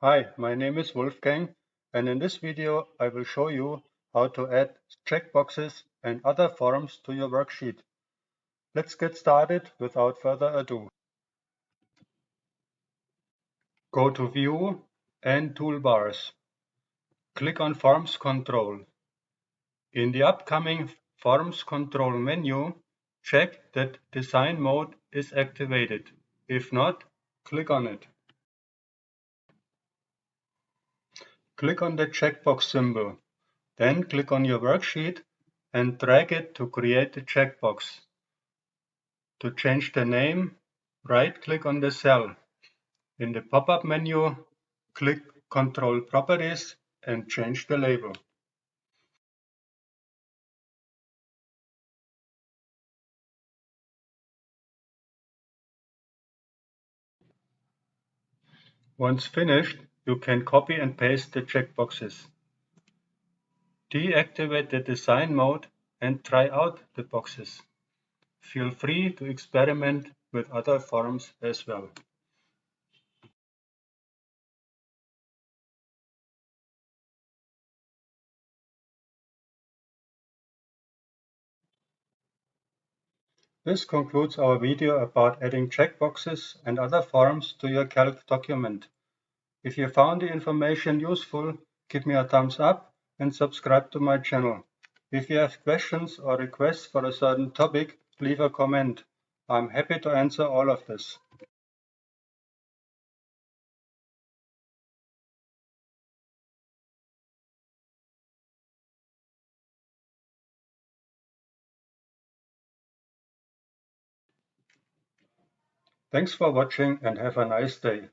Hi, my name is Wolfgang, and in this video I will show you how to add checkboxes and other forms to your worksheet. Let's get started without further ado. Go to View and Toolbars. Click on Forms Control. In the upcoming Forms Control menu, check that Design Mode is activated. If not, click on it. Click on the checkbox symbol. Then click on your worksheet and drag it to create the checkbox. To change the name, right-click on the cell. In the pop-up menu, click Control Properties and change the label. Once finished, you can copy and paste the checkboxes. Deactivate the design mode and try out the boxes. Feel free to experiment with other forms as well. This concludes our video about adding checkboxes and other forms to your Calc document. If you found the information useful, give me a thumbs up and subscribe to my channel. If you have questions or requests for a certain topic, leave a comment. I'm happy to answer all of this. Thanks for watching and have a nice day.